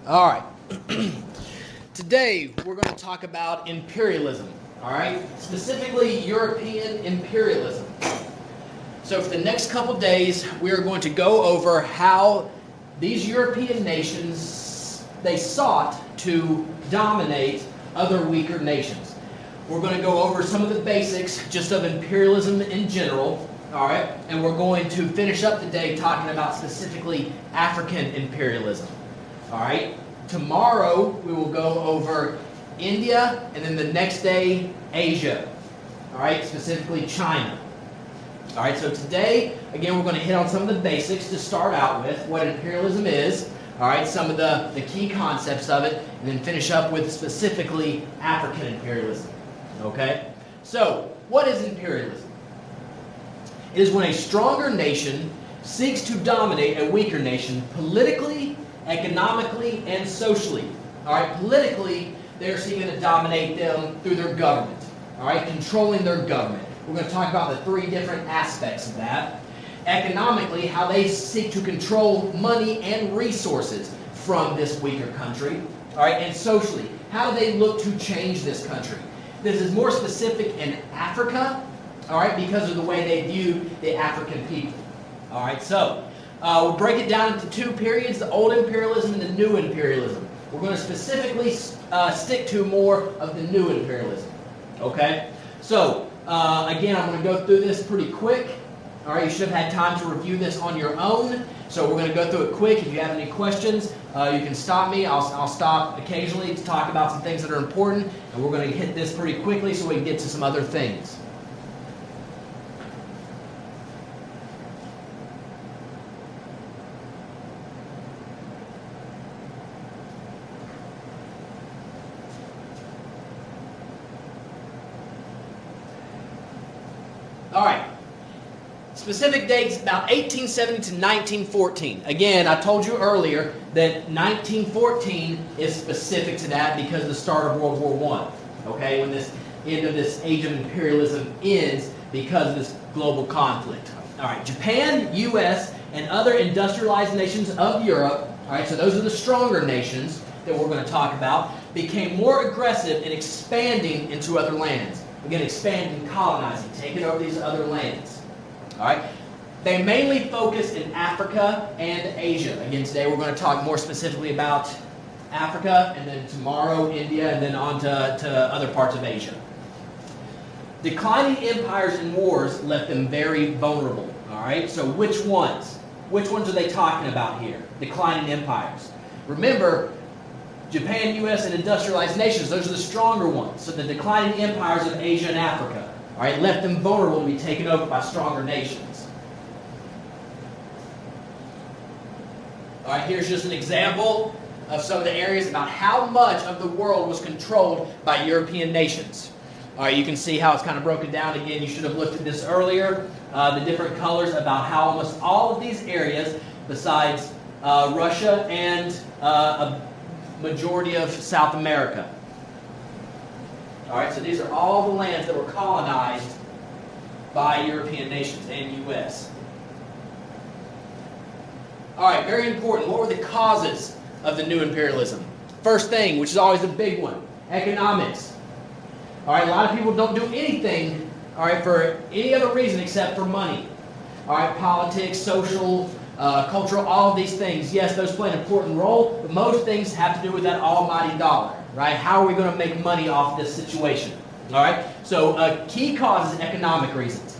All right. Today we're going to talk about imperialism. All right, specifically European imperialism. So for the next couple days, we are going to go over how these European nations they sought to dominate other weaker nations. We're going to go over some of the basics just of imperialism in general. All right, and we're going to finish up the day talking about specifically African imperialism. All right, tomorrow we will go over India, and then the next day Asia. All right, specifically China. All right, so today, again, we're going to hit on some of the basics to start out with, what imperialism is, all right, some of the key concepts of it, and then finish up with specifically African imperialism. Okay, so what is imperialism? It is when a stronger nation seeks to dominate a weaker nation politically, economically, and socially. All right, politically, they're seeking to dominate them through their government. All right, controlling their government. We're going to talk about the three different aspects of that. Economically, how they seek to control money and resources from this weaker country. All right, and socially, how do they look to change this country? This is more specific in Africa, all right, because of the way they view the African people. All right, so we'll break it down into two periods, the old imperialism and the new imperialism. We're going to specifically stick to more of the new imperialism. Okay, so again, I'm going to go through this pretty quick. All right, you should have had time to review this on your own. So we're going to go through it quick. If you have any questions, you can stop me. I'll stop occasionally to talk about some things that are important. And we're going to hit this pretty quickly so we can get to some other things. All right. Specific dates about 1870 to 1914. Again, I told you earlier that 1914 is specific to that because of the start of World War I. Okay, when this end of this age of imperialism ends because of this global conflict. All right, Japan, U.S., and other industrialized nations of Europe, all right, so those are the stronger nations that we're going to talk about, became more aggressive in expanding into other lands. Again, expanding, colonizing, taking over these other lands. All right. They mainly focus in Africa and Asia. Again, today we're going to talk more specifically about Africa, and then tomorrow India, and then on to other parts of Asia. Declining empires and wars left them very vulnerable. All right. So which ones? Which ones are they talking about here? Declining empires. Remember, Japan, U.S., and industrialized nations, those are the stronger ones. So the declining empires of Asia and Africa, all right, left them vulnerable to be taken over by stronger nations. All right, here's just an example of some of the areas about how much of the world was controlled by European nations. All right, you can see how it's kind of broken down. Again, you should have looked at this earlier, the different colors about how almost all of these areas, besides Russia and a majority of South America. All right, so these are all the lands that were colonized by European nations and U.S. All right, very important. What were the causes of the new imperialism? First thing, which is always a big one, economics. All right, a lot of people don't do anything, all right, for any other reason except for money. All right, politics, social, cultural, all of these things. Yes, those play an important role, but most things have to do with that almighty dollar, right? How are we going to make money off this situation? All right, so a key cause is economic reasons.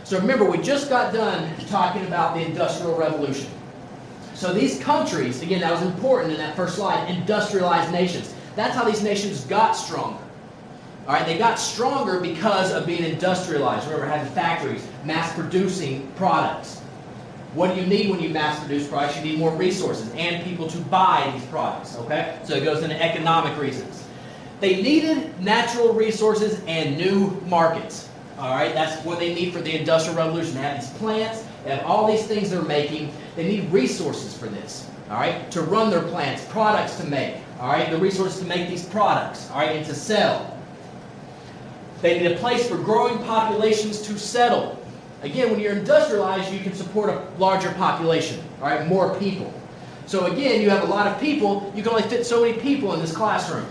So remember, we just got done talking about the Industrial Revolution. So these countries, again, that was important in that first slide, industrialized nations. That's how these nations got stronger. All right, they got stronger because of being industrialized. Remember, having factories, mass-producing products. What do you need when you mass-produce products? You need more resources and people to buy these products, okay? So it goes into economic reasons. They needed natural resources and new markets, all right? That's what they need for the Industrial Revolution. They have these plants, they have all these things they're making. They need resources for this, all right? To run their plants, products to make, all right? The resources to make these products, all right, and to sell. They need a place for growing populations to settle. Again, when you're industrialized, you can support a larger population, all right, more people. So again, you have a lot of people. You can only fit so many people in this classroom.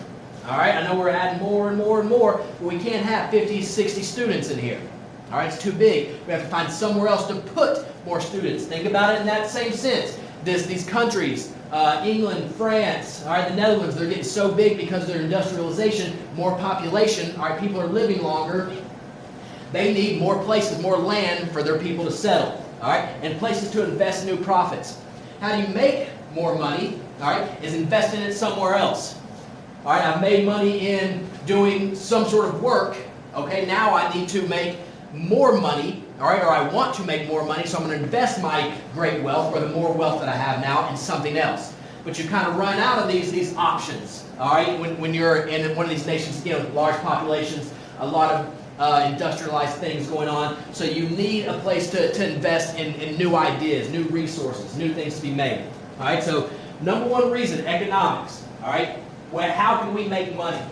All right, I know we're adding more and more and more, but we can't have 50, 60 students in here. All right, it's too big. We have to find somewhere else to put more students. Think about it in that same sense. These countries, England, France, all right, the Netherlands, they're getting so big because of their industrialization, more population, all right, people are living longer. They need more places, more land for their people to settle, all right, and places to invest new profits. How do you make more money, all right, is invest in it somewhere else. All right, I've made money in doing some sort of work. Okay, now I need to make more money, all right, or I want to make more money, so I'm going to invest my great wealth, or the more wealth that I have now, in something else. But you kind of run out of these options, all right, when you're in one of these nations, you know, large populations, a lot of industrialized things going on, so you need a place to invest in new ideas, new resources, new things to be made. All right, so number one reason, economics, all right. Well, how can we make money?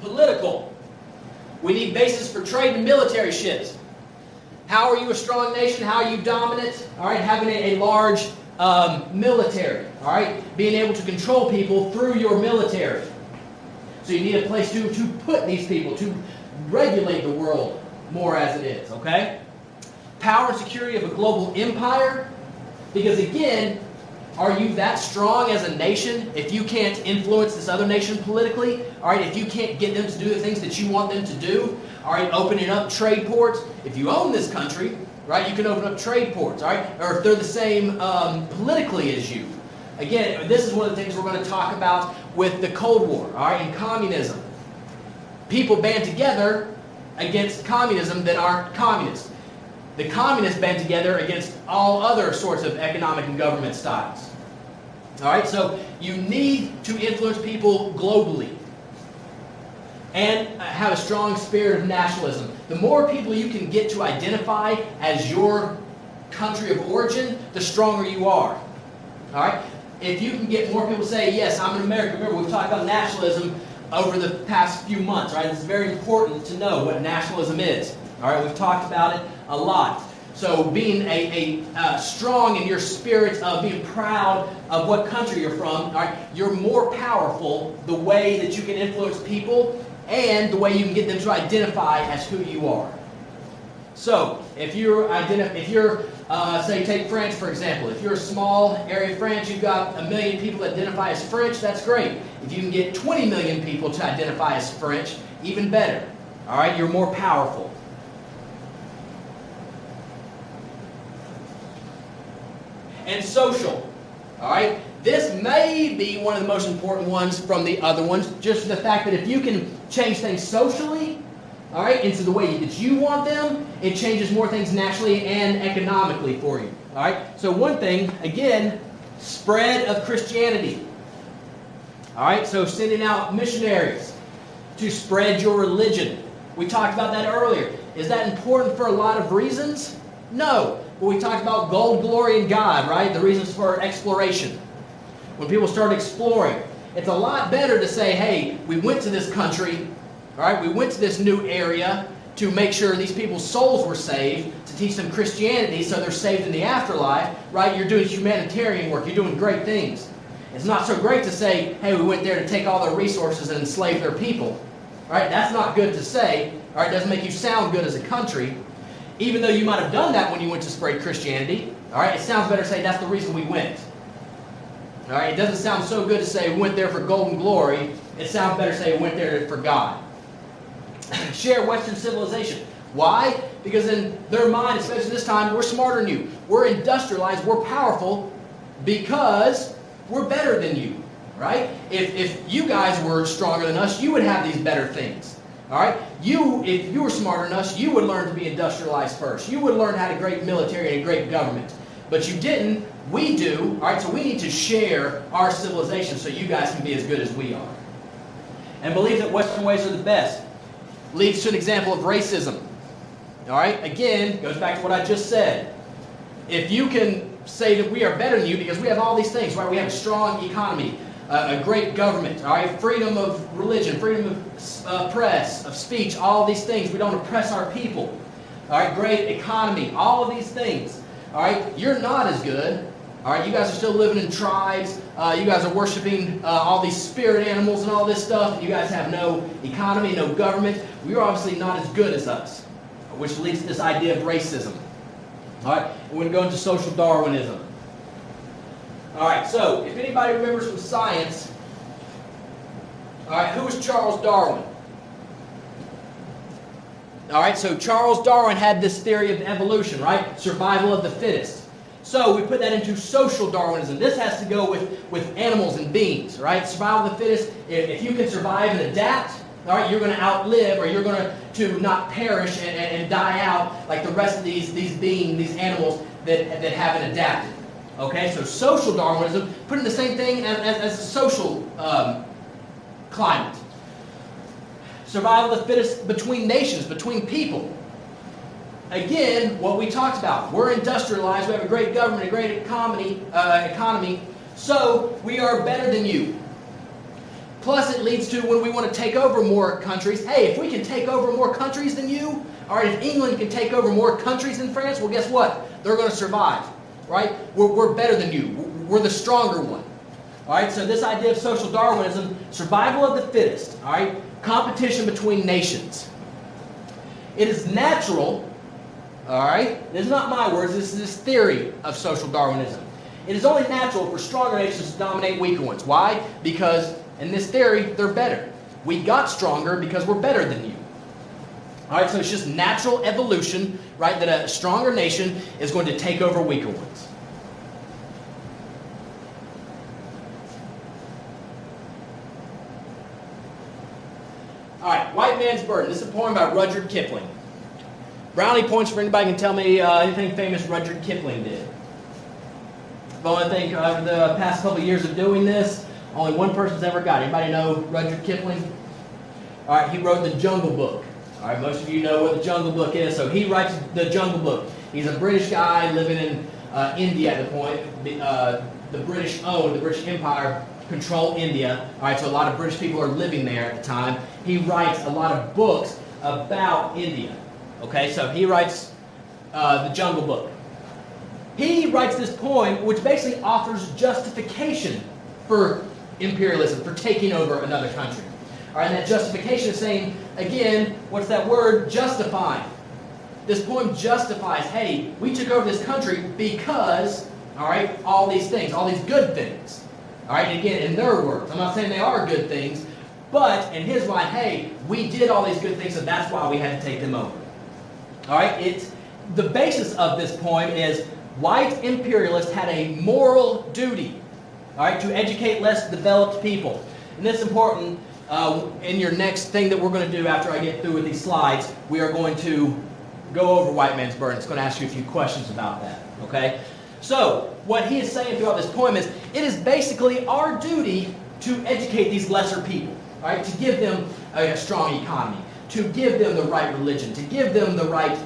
Political. We need bases for trade and military ships. How are you a strong nation? How are you dominant? All right, having a large military. All right, being able to control people through your military. So you need a place to put these people, to regulate the world more as it is, okay? Power and security of a global empire, because again, are you that strong as a nation if you can't influence this other nation politically? All right, if you can't get them to do the things that you want them to do, all right, opening up trade ports. If you own this country, right, you can open up trade ports, all right, or if they're the same politically as you. Again, this is one of the things we're going to talk about with the Cold War, all right, and communism. People band together against communism that aren't communists. The communists band together against all other sorts of economic and government styles. All right, so you need to influence people globally and have a strong spirit of nationalism. The more people you can get to identify as your country of origin, the stronger you are. All right, if you can get more people to say, yes, I'm an American. Remember, we've talked about nationalism over the past few months, right? It's very important to know what nationalism is. All right, we've talked about it a lot. So being strong in your spirit of being proud of what country you're from, all right, you're more powerful the way that you can influence people and the way you can get them to identify as who you are. So if say take France for example, if you're a small area of France, you've got 1 million people that identify as French, that's great. If you can get 20 million people to identify as French, even better. All right, you're more powerful. And social. All right, this may be one of the most important ones from the other ones, just the fact that if you can change things socially, all right, into the way that you want them, it changes more things nationally and economically for you. All right, so one thing, again, spread of Christianity. All right, so sending out missionaries to spread your religion. We talked about that earlier. Is that important for a lot of reasons? No. But we talked about gold, glory, and God, right? The reasons for exploration. When people start exploring, it's a lot better to say, hey, we went to this country, all right, we went to this new area to make sure these people's souls were saved, to teach them Christianity so they're saved in the afterlife, right? You're doing humanitarian work. You're doing great things. It's not so great to say, hey, we went there to take all their resources and enslave their people. All right, that's not good to say. All right, it doesn't make you sound good as a country. Even though you might have done that when you went to spread Christianity, all right, it sounds better to say that's the reason we went. All right, it doesn't sound so good to say we went there for gold and glory. It sounds better to say we went there for God. Share Western civilization. Why? Because in their mind, especially this time, we're smarter than you. We're industrialized. We're powerful because we're better than you. Right? If you guys were stronger than us, you would have these better things. All right? If you were smarter than us, you would learn to be industrialized first. You would learn how to great military and a great government. But you didn't. We do. All right? So we need to share our civilization so you guys can be as good as we are. And believe that Western ways are the best. Leads to an example of racism. All right? Again, goes back to what I just said. If you can say that we are better than you because we have all these things, right? We have a strong economy, a great government, all right? Freedom of religion, freedom of press, of speech, all these things. We don't oppress our people. all right, great economy, all of these things, all right, you're not as good. All right, you guys are still living in tribes. You guys are worshiping all these spirit animals and all this stuff. You guys have no economy, no government. We're obviously not as good as us, which leads to this idea of racism. All right, we're going to go into social Darwinism. All right, so if anybody remembers from science, all right, who was Charles Darwin? All right, so Charles Darwin had this theory of evolution, right? Survival of the fittest. So we put that into social Darwinism. This has to go with animals and beings, right? Survival of the fittest. If you can survive and adapt, all right, you're going to outlive, or you're going to not perish and die out like the rest of these beings, these animals that haven't adapted. Okay, so social Darwinism, putting the same thing as a social climate. Survival of the fittest between nations, between people. Again, what we talked about. We're industrialized. We have a great government, a great economy, so we are better than you. Plus, it leads to when we want to take over more countries. Hey, if we can take over more countries than you, all right, if England can take over more countries than France, well, guess what? They're going to survive, right? We're better than you. We're the stronger one. All right, so this idea of social Darwinism, survival of the fittest, all right, competition between nations. It is natural. All right? This is not my words. This is this theory of social Darwinism. It is only natural for stronger nations to dominate weaker ones. Why? Because in this theory, they're better. We got stronger because we're better than you. All right? So it's just natural evolution, right? That a stronger nation is going to take over weaker ones. All right, White Man's Burden. This is a poem by Rudyard Kipling. Brownie points for anybody who can tell me anything famous Rudyard Kipling did. The only thing over the past couple of years of doing this, only one person's ever got it. Anybody know Rudyard Kipling? All right, he wrote The Jungle Book. All right, most of you know what The Jungle Book is. So he writes The Jungle Book. He's a British guy living in India at the point. The British Empire control India. All right, so a lot of British people are living there at the time. He writes a lot of books about India. Okay, so he writes The Jungle Book. He writes this poem which basically offers justification for imperialism, for taking over another country. All right, and that justification is saying, again, what's that word? Justifying. This poem justifies, hey, we took over this country because, all right, all these things, all these good things. All right, and again, in their words, I'm not saying they are good things, but in his mind, hey, we did all these good things, so that's why we had to take them over. All right, the basis of this poem is white imperialists had a moral duty, all right, to educate less developed people. And this is important in your next thing that we're going to do after I get through with these slides. We are going to go over White Man's Burden. It's going to ask you a few questions about that, okay? So, what he is saying throughout this poem is, it is basically our duty to educate these lesser people, all right, to give them a strong economy, to give them the right religion, to give them the right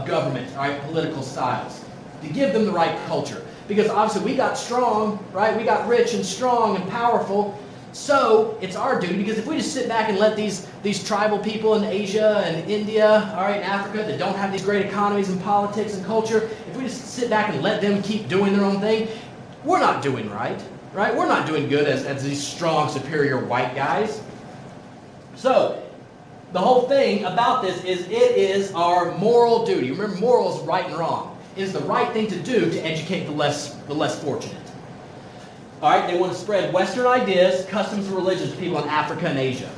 government, all right, political styles, to give them the right culture. Because obviously we got strong, right? We got rich and strong and powerful. So it's our duty, because if we just sit back and let these tribal people in Asia and India, all right, and Africa that don't have these great economies and politics and culture, if we just sit back and let them keep doing their own thing, we're not doing right? We're not doing good as these strong, superior white guys. So the whole thing about this is it is our moral duty. Remember, moral is right and wrong. It is the right thing to do to educate the less fortunate. All right, they want to spread Western ideas, customs, and religions to people in Africa and Asia.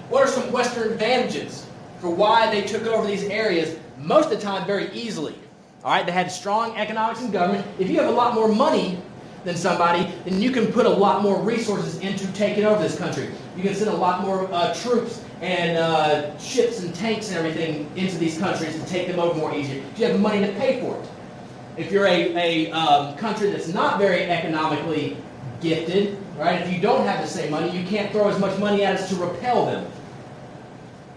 What are some Western advantages for why they took over these areas, most of the time very easily? All right, they had strong economics and government. If you have a lot more money than somebody, then you can put a lot more resources into taking over this country. You can send a lot more troops and ships and tanks and everything into these countries to take them over more easier. You have money to pay for it. If you're a country that's not very economically gifted, right? If you don't have the same money, you can't throw as much money at us to repel them.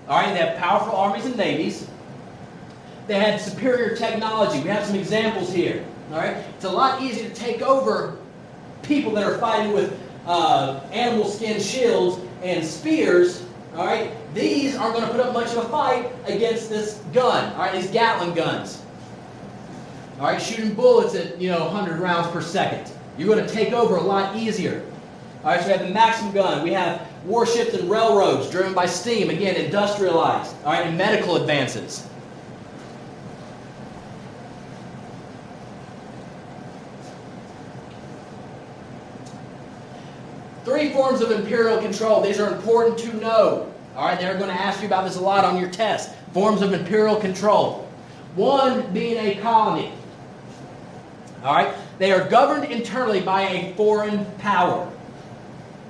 All right, they have powerful armies and navies. They had superior technology. We have some examples here. All right, it's a lot easier to take over people that are fighting with animal skin shields and spears, all right, these aren't going to put up much of a fight against this gun, all right, these Gatling guns. All right, shooting bullets at, 100 rounds per second. You're going to take over a lot easier. All right, so we have the Maxim gun. We have warships and railroads driven by steam, again, industrialized, all right, and medical advances. Three forms of imperial control. These are important to know. All right, they're going to ask you about this a lot on your test. Forms of imperial control. One being a colony. All right, they are governed internally by a foreign power.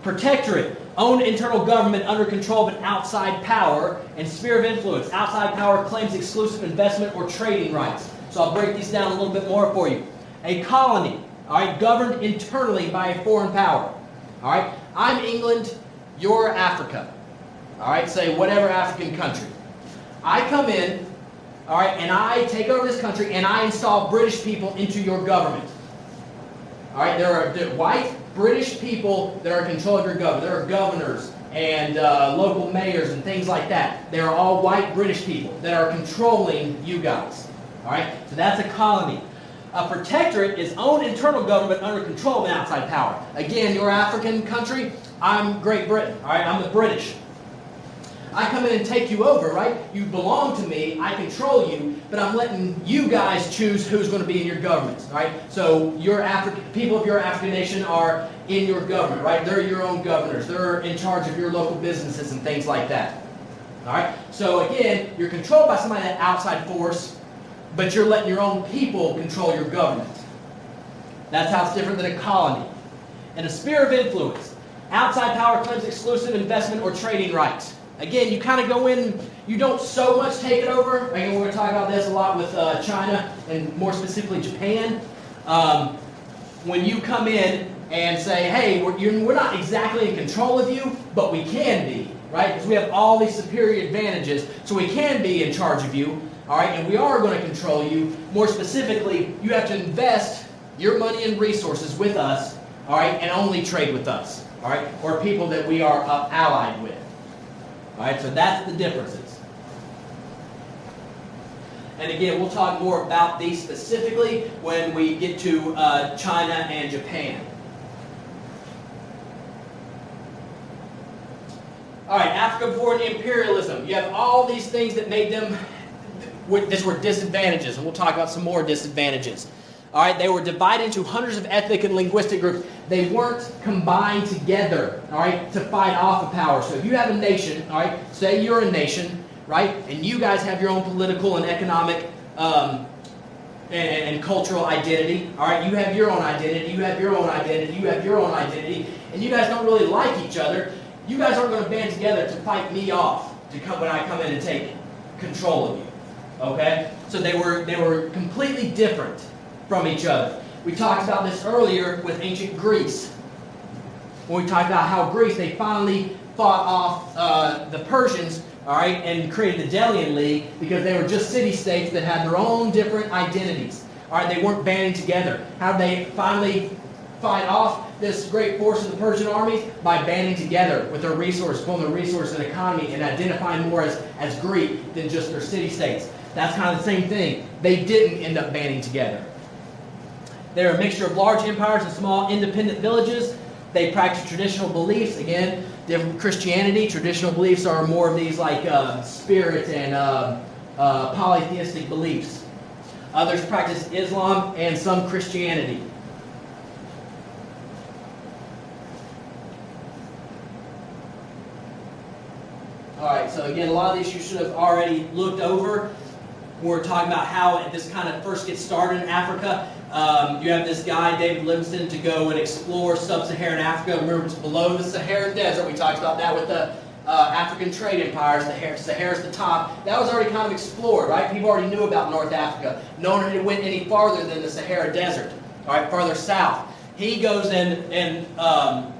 Protectorate, own internal government under control of an outside power. And sphere of influence, outside power claims exclusive investment or trading rights. So I'll break these down a little bit more for you. A colony, all right, governed internally by a foreign power. All right, I'm England, you're Africa. All right, say whatever African country. I come in, all right, and I take over this country and I install British people into your government. All right, there are white British people that are in control of your government. There are governors and local mayors and things like that. They are all white British people that are controlling you guys. All right, so that's a colony. A protectorate is own internal government under control of an outside power. Again, your African country, I'm Great Britain. All right, I'm the British. I come in and take you over, right? You belong to me. I control you, but I'm letting you guys choose who's going to be in your government. Right? So your people of your African nation are in your government, right? They're your own governors. They're in charge of your local businesses and things like that. All right. So again, you're controlled by somebody, that outside force, but you're letting your own people control your government. That's how it's different than a colony. And a sphere of influence. Outside power claims exclusive investment or trading rights. Again, you kind of go in, you don't so much take it over. Again, we're going to talk about this a lot with China and more specifically Japan. When you come in and say, hey, we're not exactly in control of you, but we can be, right? Because we have all these superior advantages, so we can be in charge of you. All right, and we are going to control you. More specifically, you have to invest your money and resources with us, all right, and only trade with us, all right, or people that we are allied with. All right, so that's the differences. And again, we'll talk more about these specifically when we get to China and Japan. All right, Africa before the imperialism. You have all these things that made them. These were disadvantages, and we'll talk about some more disadvantages. All right, they were divided into hundreds of ethnic and linguistic groups. They weren't combined together, all right, to fight off a power. So if you have a nation, all right, say you're a nation, right, and you guys have your own political and economic and cultural identity, all right, you have your own identity, you have your own identity, you have your own identity, and you guys don't really like each other, you guys aren't going to band together to fight me off when I come in and take control of you. Okay? So they were completely different from each other. We talked about this earlier with ancient Greece. When we talked about how Greece, they finally fought off the Persians, all right, and created the Delian League because they were just city-states that had their own different identities. All right, they weren't banding together. How did they finally fight off this great force of the Persian armies? By banding together with their resources, pulling their resources and economy, and identifying more as Greek than just their city-states. That's kind of the same thing. They didn't end up banding together. They're a mixture of large empires and small independent villages. They practice traditional beliefs. Again, different from Christianity. Traditional beliefs are more of these like spirit and polytheistic beliefs. Others practice Islam and some Christianity. All right, so again, a lot of these you should have already looked over. We're talking about how this kind of first gets started in Africa. You have this guy, David Livingstone, to go and explore sub-Saharan Africa. Remember, it's below the Saharan Desert. We talked about that with the African trade empires. Sahara's the top. That was already kind of explored, right? People already knew about North Africa. No one had went any farther than the Sahara Desert, all right, farther south. He goes in and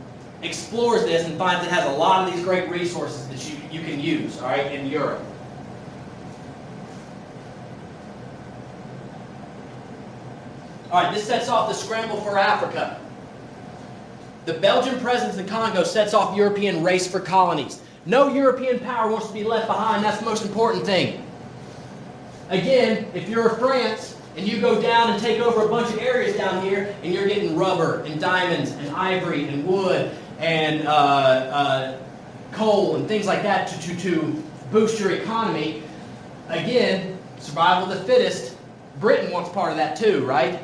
explores this and finds it has a lot of these great resources that you can use, all right, in Europe. All right, this sets off the scramble for Africa. The Belgian presence in Congo sets off European race for colonies. No European power wants to be left behind. That's the most important thing. Again, if you're France and you go down and take over a bunch of areas down here and you're getting rubber and diamonds and ivory and wood and coal and things like that to boost your economy, again, survival of the fittest. Britain wants part of that too, right?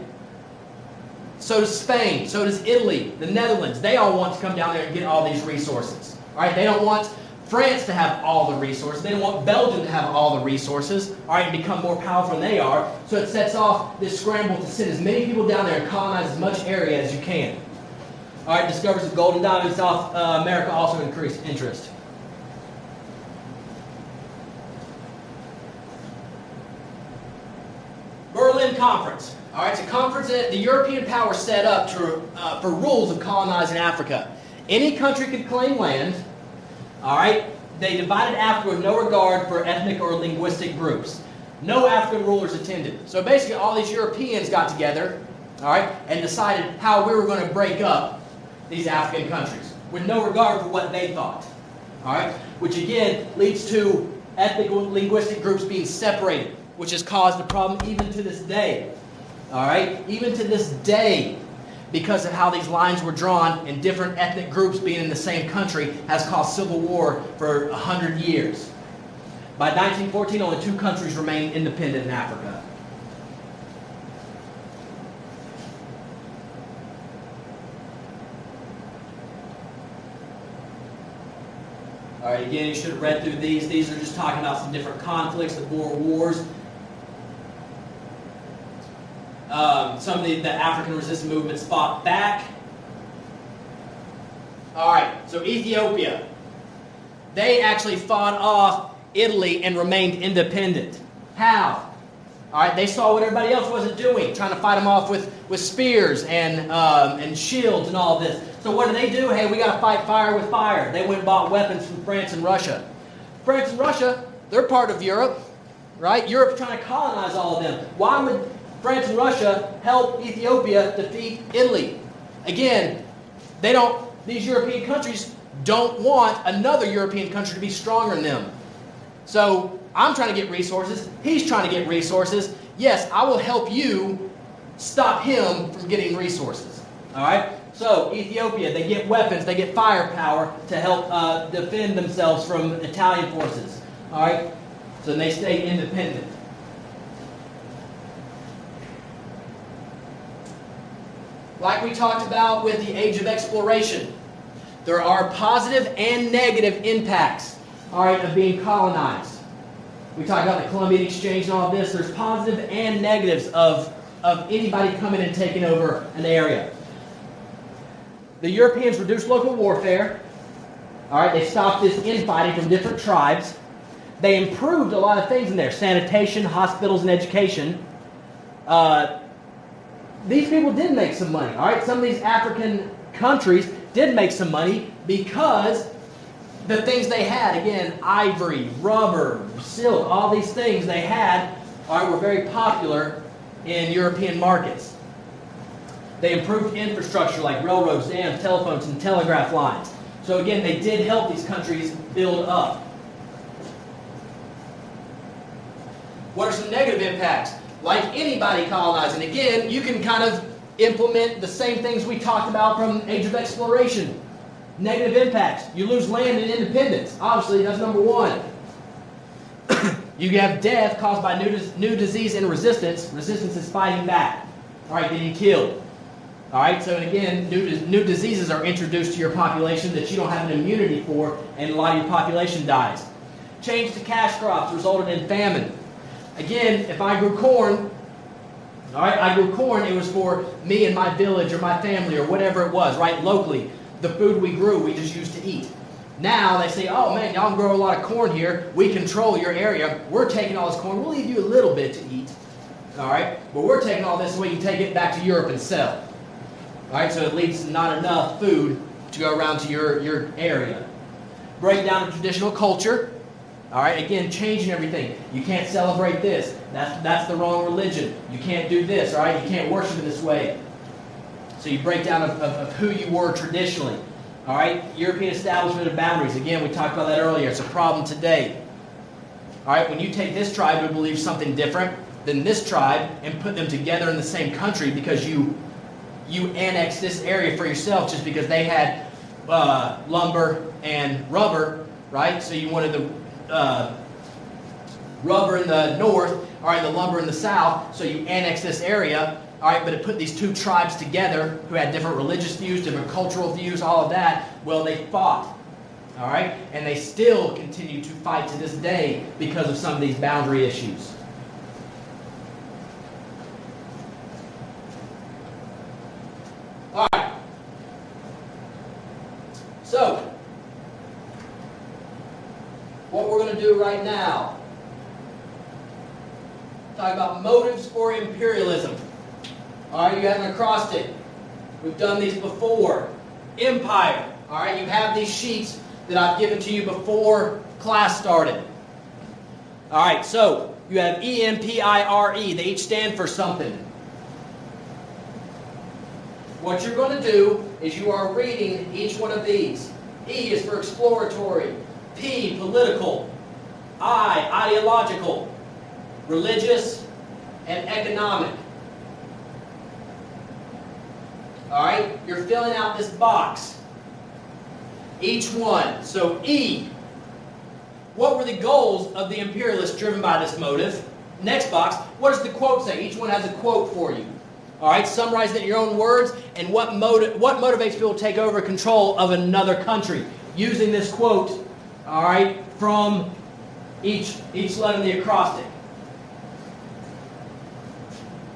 So does Spain, so does Italy, the Netherlands. They all want to come down there and get all these resources. All right? They don't want France to have all the resources. They don't want Belgium to have all the resources, all right, and become more powerful than they are. So it sets off this scramble to send as many people down there and colonize as much area as you can. All right, discoveries of gold and diamonds in South America also increased interest. Berlin Conference. All right, it's a conference that the European powers set up for rules of colonizing Africa. Any country could claim land. All right, they divided Africa with no regard for ethnic or linguistic groups. No African rulers attended. So basically, all these Europeans got together, all right, and decided how we were going to break up these African countries with no regard for what they thought. All right, which again leads to ethnic and linguistic groups being separated, which has caused a problem even to this day. All right, even to this day, because of how these lines were drawn and different ethnic groups being in the same country, has caused civil war for 100 years. By 1914, only 2 countries remained independent in Africa. All right, again, you should have read through these. These are just talking about some different conflicts, the Boer Wars. Some of the African resistance movements fought back. All right, so Ethiopia. They actually fought off Italy and remained independent. How? All right, they saw what everybody else wasn't doing, trying to fight them off with spears and shields and all of this. So what do? Hey, we got to fight fire with fire. They went and bought weapons from France and Russia. France and Russia, they're part of Europe, right? Europe's trying to colonize all of them. Why would France and Russia help Ethiopia defeat Italy? Again, these European countries don't want another European country to be stronger than them. So I'm trying to get resources. He's trying to get resources. Yes, I will help you stop him from getting resources. All right? So Ethiopia, they get weapons, they get firepower to help defend themselves from Italian forces. All right? So they stay independent. Like we talked about with the age of exploration, there are positive and negative impacts, all right, of being colonized. We talked about the Columbian Exchange and all this. There's positive and negatives of anybody coming and taking over an area. The Europeans reduced local warfare. All right, they stopped this infighting from different tribes. They improved a lot of things in there: sanitation, hospitals, and education. These people did make some money. All right, some of these African countries did make some money because the things they had, again, ivory, rubber, silk, all these things they had, all right, were very popular in European markets. They improved infrastructure like railroads, dams, telephones, and telegraph lines. So again, they did help these countries build up. What are some negative impacts? Like anybody colonizing, again, you can kind of implement the same things we talked about from Age of Exploration. Negative impacts. You lose land and independence. Obviously, that's number one. You have death caused by new disease and resistance. Resistance is fighting back. All right, getting killed. All right, so again, new diseases are introduced to your population that you don't have an immunity for, and a lot of your population dies. Change to cash crops resulted in famine. Again, if I grew corn, all right, it was for me and my village or my family or whatever it was, right, locally. The food we grew, we just used to eat. Now they say, oh man, y'all grow a lot of corn here. We control your area. We're taking all this corn. We'll leave you a little bit to eat, all right? But we're taking all this so we can take it back to Europe and sell. All right, so it leaves not enough food to go around to your area. Break down of traditional culture. All right, again, changing everything. You can't celebrate this. That's the wrong religion. You can't do this, all right? You can't worship in this way. So you break down of who you were traditionally. All right, European establishment of boundaries. Again, we talked about that earlier. It's a problem today. All right, when you take this tribe who believes something different than this tribe and put them together in the same country because you annexed this area for yourself just because they had lumber and rubber, right? So you wanted the rubber in the north, all right, the lumber in the south, so you annexed this area. All right, but it put these two tribes together who had different religious views, different cultural views, all of that. Well, they fought, all right? And they still continue to fight to this day because of some of these boundary issues. All right. So, what we're going to do right now, talk about motives for imperialism. All right, you have an acrostic. We've done these before. Empire. All right, you have these sheets that I've given to you before class started. All right, so you have E-M-P-I-R-E. They each stand for something. What you're going to do is you are reading each one of these. E is for exploratory. P, political. I, ideological. Religious and economic. All right, you're filling out this box. Each one. So E, what were the goals of the imperialists driven by this motive? Next box, what does the quote say? Each one has a quote for you. All right, summarize it in your own words, and what motivates people to take over control of another country using this quote, all right, from each letter in the acrostic.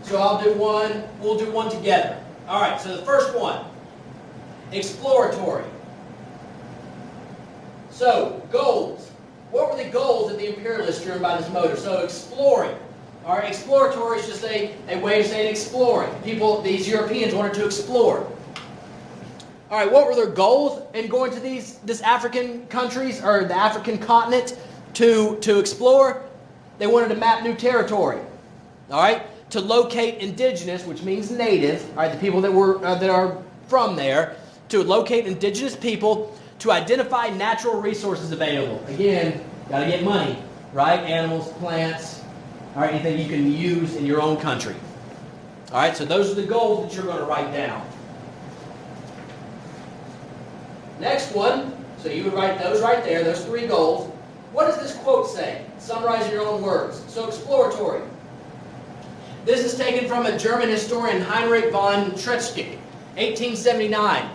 So I'll do one, we'll do one together. All right, so the first one, exploratory. So, goals. What were the goals of the imperialists driven by this motive? So, exploring. All right, exploratory is just a way of saying exploring. These Europeans wanted to explore. All right, what were their goals in going to this African countries, or the African continent, to explore? They wanted to map new territory. All right? To locate indigenous, which means native, all right, the people that are from there, to locate indigenous people, to identify natural resources available. Again, got to get money, right? Animals, plants, all right, anything you can use in your own country. All right, so those are the goals that you're going to write down. Next one, so you would write those right there, those three goals. What does this quote say? Summarize in your own words. So exploratory. This is taken from a German historian, Heinrich von Treitschke, 1879.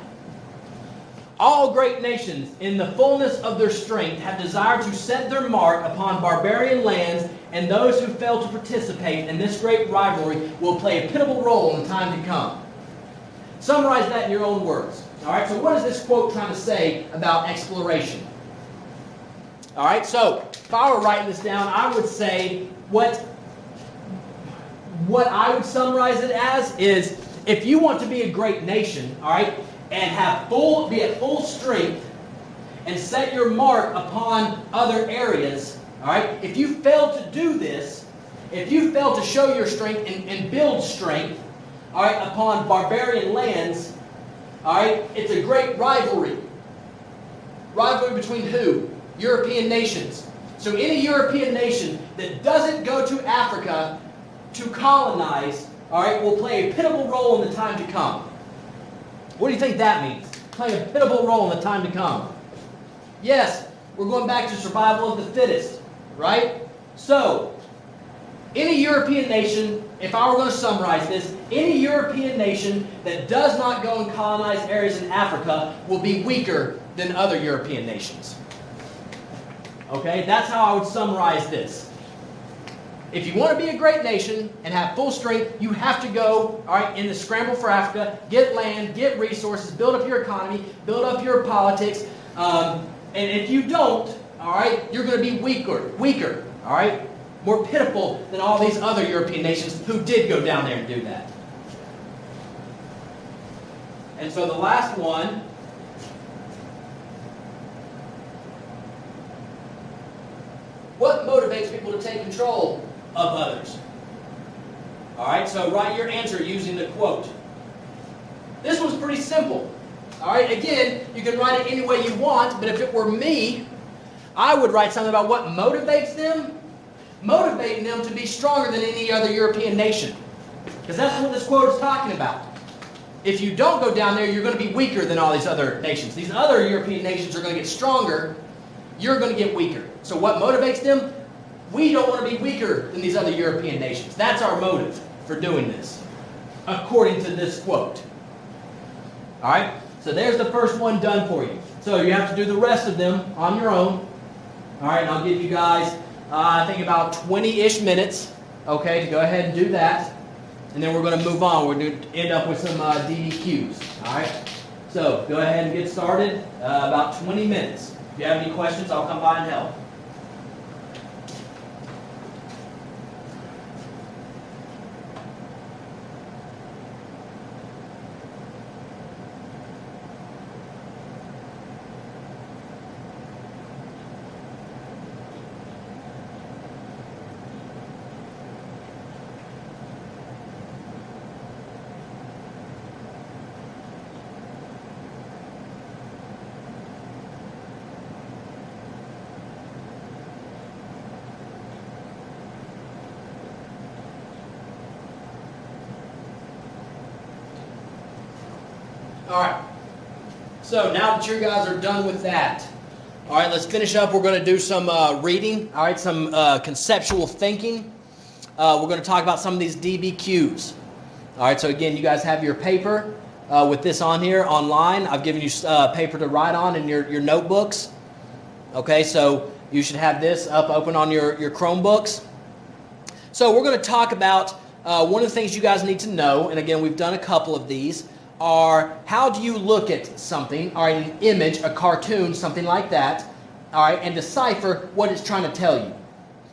All great nations, in the fullness of their strength, have desired to set their mark upon barbarian lands, and those who fail to participate in this great rivalry will play a pitiable role in the time to come. Summarize that in your own words. All right, so what is this quote trying to say about exploration? All right, so if I were writing this down, I would say what I would summarize it as is, if you want to be a great nation, all right, and be at full strength and set your mark upon other areas, all right, if you fail to do this, if you fail to show your strength and build strength, all right, upon barbarian lands, all right, it's a great rivalry. Rivalry between who? European nations. So any European nation that doesn't go to Africa to colonize, all right, will play a pitiable role in the time to come. What do you think that means? Play a pitiable role in the time to come. Yes, we're going back to survival of the fittest, right? So, any European nation, if I were going to summarize this, any European nation that does not go and colonize areas in Africa will be weaker than other European nations. Okay, that's how I would summarize this. If you want to be a great nation and have full strength, you have to go, all right, in the scramble for Africa, get land, get resources, build up your economy, build up your politics. And if you don't, all right, you're going to be weaker, all right, more pitiful than all these other European nations who did go down there and do that. And so the last one, what motivates people to take control of others? All right, so write your answer using the quote. This one's pretty simple. All right, again, you can write it any way you want, but if it were me, I would write something about what motivates them. Motivating them to be stronger than any other European nation. Because that's what this quote is talking about. If you don't go down there, you're going to be weaker than all these other nations. These other European nations are going to get stronger. You're going to get weaker. So what motivates them? We don't want to be weaker than these other European nations. That's our motive for doing this, according to this quote. All right? So there's the first one done for you. So you have to do the rest of them on your own. All right, and I'll give you guys, I think about 20-ish minutes, okay, to go ahead and do that. And then we're going to move on. We're going to end up with some DBQs. All right? So go ahead and get started. About 20 minutes. If you have any questions, I'll come by and help. All right, so now that you guys are done with that, all right, let's finish up. We're going to do some reading, all right, some conceptual thinking. We're going to talk about some of these DBQs. All right, so again, you guys have your paper with this on here online. I've given you paper to write on in your notebooks. Okay, so you should have this up open on your Chromebooks. So we're going to talk about one of the things you guys need to know, and again, we've done a couple of these, are how do you look at something, all right, an image, a cartoon, something like that, all right, and decipher what it's trying to tell you.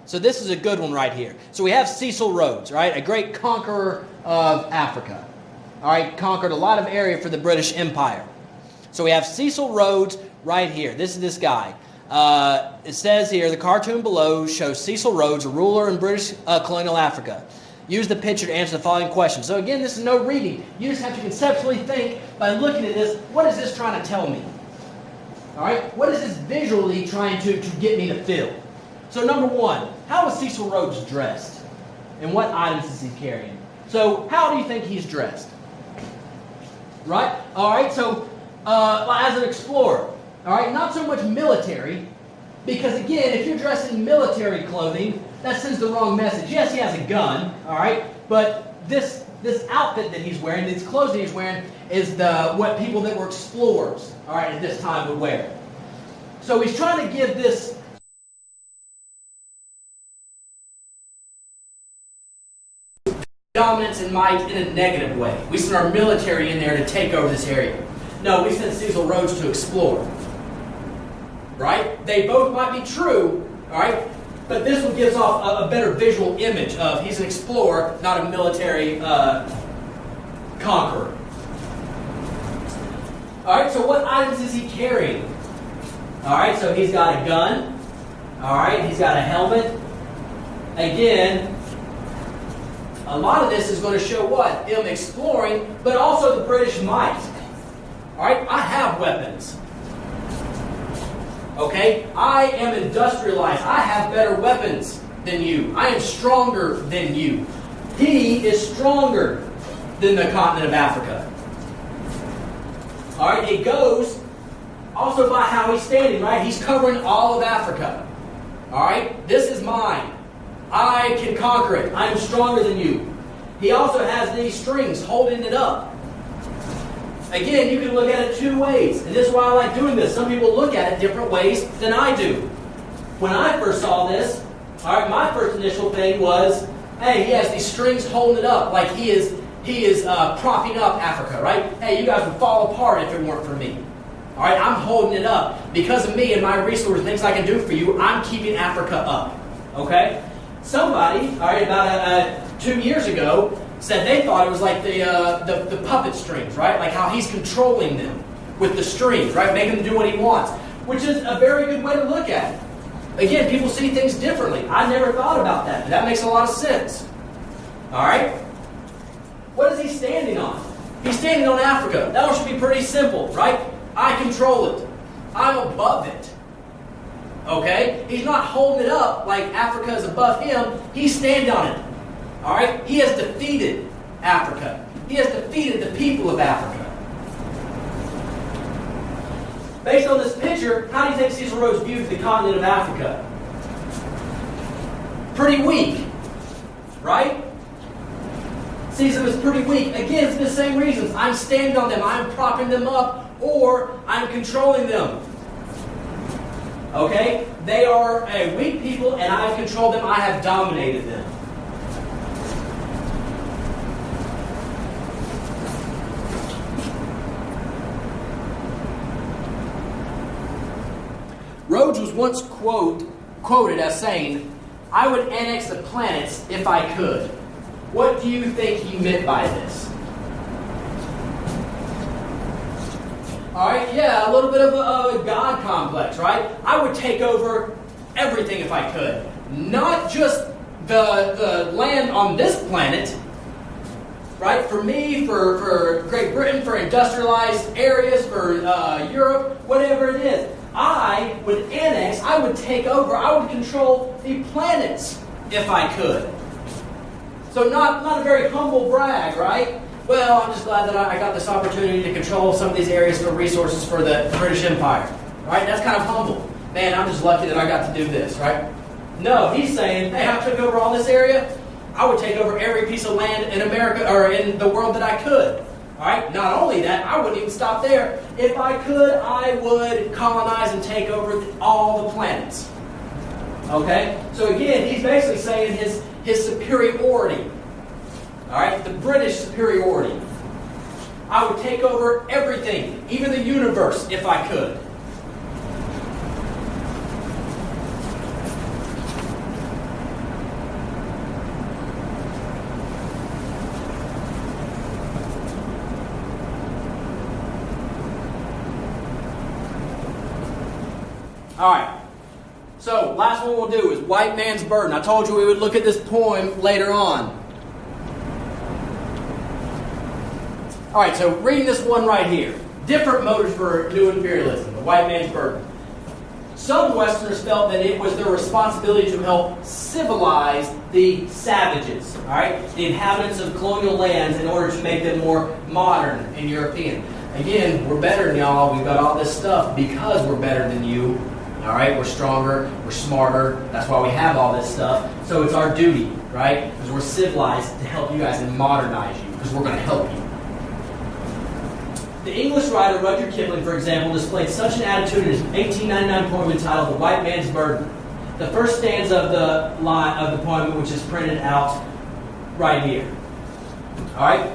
So this is a good one right here. So we have Cecil Rhodes, right, a great conqueror of Africa, all right, conquered a lot of area for the British Empire. So we have Cecil Rhodes right here. This is this guy. It says here, the cartoon below shows Cecil Rhodes, a ruler in British colonial Africa. Use the picture to answer the following question. So again, this is no reading. You just have to conceptually think by looking at this, what is this trying to tell me? All right? What is this visually trying to get me to feel? So number one, how is Cecil Rhodes dressed? And what items is he carrying? So how do you think he's dressed? Right? All right, so as an explorer, all right, not so much military, because again, if you're dressed in military clothing, that sends the wrong message. Yes, he has a gun, all right, but this outfit that he's wearing, these clothes that he's wearing, is what people that were explorers, all right, at this time would wear. So he's trying to give this dominance and might in a negative way. We send our military in there to take over this area. No, we send Cecil Rhodes to explore. Right? They both might be true, all right? But this one gives off a better visual image of he's an explorer, not a military conqueror. All right, so what items is he carrying? All right, so he's got a gun. All right, he's got a helmet. Again, a lot of this is going to show what? Him exploring, but also the British might. All right, I have weapons. Okay, I am industrialized. I have better weapons than you. I am stronger than you. He is stronger than the continent of Africa. All right, it goes also by how he's standing, right? He's covering all of Africa. All right, this is mine. I can conquer it. I am stronger than you. He also has these strings holding it up. Again, you can look at it two ways, and this is why I like doing this. Some people look at it different ways than I do. When I first saw this, all right, my first initial thing was, hey, he has these strings holding it up, like he is propping up Africa, right? Hey, you guys would fall apart if it weren't for me. All right, I'm holding it up. Because of me and my resources, things I can do for you, I'm keeping Africa up. Okay? Somebody, all right, about 2 years ago, said they thought it was like the puppet strings, right? Like how he's controlling them with the strings, right? Making them do what he wants, which is a very good way to look at it. Again, people see things differently. I never thought about that, but that makes a lot of sense. All right? What is he standing on? He's standing on Africa. That one should be pretty simple, right? I control it. I'm above it. Okay? He's not holding it up like Africa is above him. He's standing on it. All right? He has defeated Africa. He has defeated the people of Africa. Based on this picture, how do you think Cecil Rhodes viewed the continent of Africa? Pretty weak. Right? Cecil was pretty weak. Again, it's the same reasons. I'm standing on them. I'm propping them up, or I'm controlling them. Okay? They are a weak people, and I've controlled them. I have dominated them. Rhodes was once quoted as saying, "I would annex the planets if I could." What do you think he meant by this? Alright, yeah, a little bit of a God complex, right? I would take over everything if I could. Not just the land on this planet, right? For me, for Great Britain, for industrialized areas, for Europe, whatever it is. I would annex, I would take over, I would control the planets if I could. So not a very humble brag, right? Well, I'm just glad that I got this opportunity to control some of these areas for resources for the British Empire. Right? That's kind of humble. Man, I'm just lucky that I got to do this, right? No, he's saying, hey, I took over all this area. I would take over every piece of land in America or in the world that I could. All right? Not only that, I wouldn't even stop there. If I could, I would colonize and take over all the planets. Okay? So again, he's basically saying his superiority. All right? The British superiority. I would take over everything, even the universe, if I could. All right. So, last one we'll do is White Man's Burden. I told you we would look at this poem later on. All right, so reading this one right here. Different motives for new imperialism, the White Man's Burden. Some Westerners felt that it was their responsibility to help civilize the savages, all right, the inhabitants of colonial lands in order to make them more modern and European. Again, we're better than y'all. We've got all this stuff because we're better than you. All right, we're stronger, we're smarter. That's why we have all this stuff. So it's our duty, right? Because we're civilized to help you guys and modernize you because we're going to help you. The English writer Rudyard Kipling, for example, displayed such an attitude in his 1899 poem entitled The White Man's Burden. The first stanza of the poem, which is printed out right here. All right?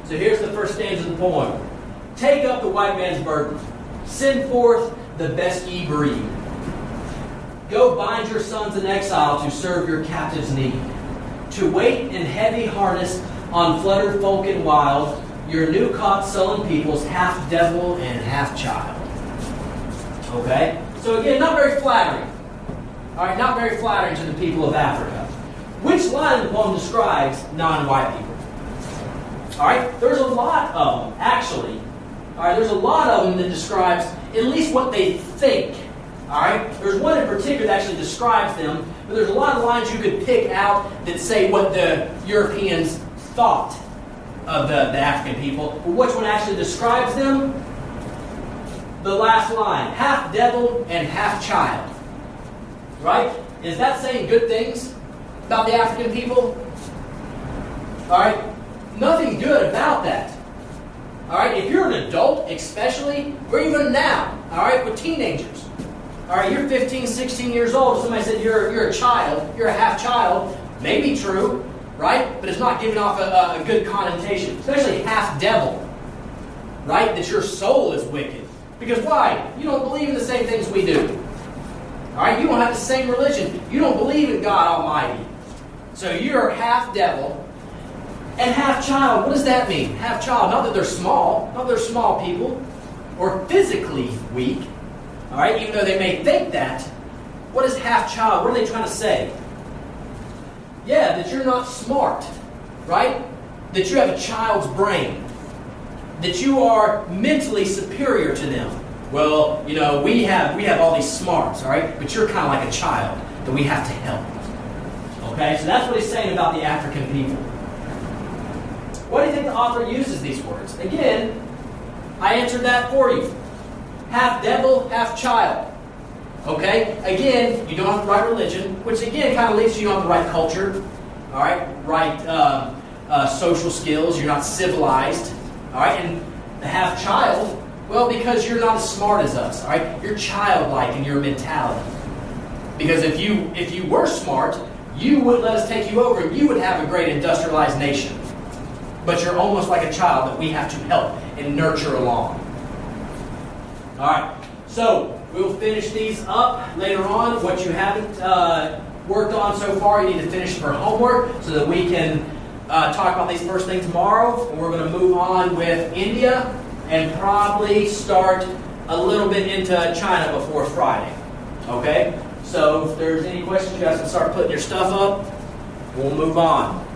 So here's the first stanza of the poem. Take up the white man's burden. Send forth the best ye breed. Go bind your sons in exile to serve your captives' need. To wait in heavy harness on fluttered folk and wild, your new caught sullen peoples, half devil and half child. Okay? So again, not very flattering. Alright, not very flattering to the people of Africa. Which line of the poem describes non-white people? Alright, there's a lot of them, actually. Alright, there's a lot of them that describes at least what they think. Alright? There's one in particular that actually describes them, but there's a lot of lines you could pick out that say what the Europeans thought of the African people. But which one actually describes them? The last line. Half devil and half child. Right? Is that saying good things about the African people? Alright? Nothing good about that. Alright? If you're an adult, especially, or even now, alright, with teenagers. Alright, you're 15, 16 years old. Somebody said you're a child, you're a half child. Maybe true, right? But it's not giving off a good connotation. Especially half devil. Right? That your soul is wicked. Because why? You don't believe in the same things we do. Alright? You don't have the same religion. You don't believe in God Almighty. So you're half devil and half child. What does that mean? Half child. Not that they're small. Not that they're small people. Or physically weak. Alright? Even though they may think that. What is half child? What are they trying to say? Yeah, that you're not smart. Right? That you have a child's brain. that you are mentally superior to them. Well, we have all these smarts, all right? But you're kind of like a child that we have to help. Okay, so that's what he's saying about the African people. Why do you think the author uses these words? Again, I answered that for you. Half devil, half child. Okay? Again, you don't have the right religion, which again kind of leaves you on the right culture. All right? Right social skills. You're not civilized. All right? And the half child, well, because you're not as smart as us. All right? You're childlike in your mentality. Because if you were smart, you wouldn't let us take you over, and you would have a great industrialized nation. But you're almost like a child that we have to help and nurture along. All right, so we'll finish these up later on. What you haven't worked on so far, you need to finish for homework so that we can talk about these first thing tomorrow. And we're going to move on with India and probably start a little bit into China before Friday. Okay? So if there's any questions, you guys can start putting your stuff up. We'll move on.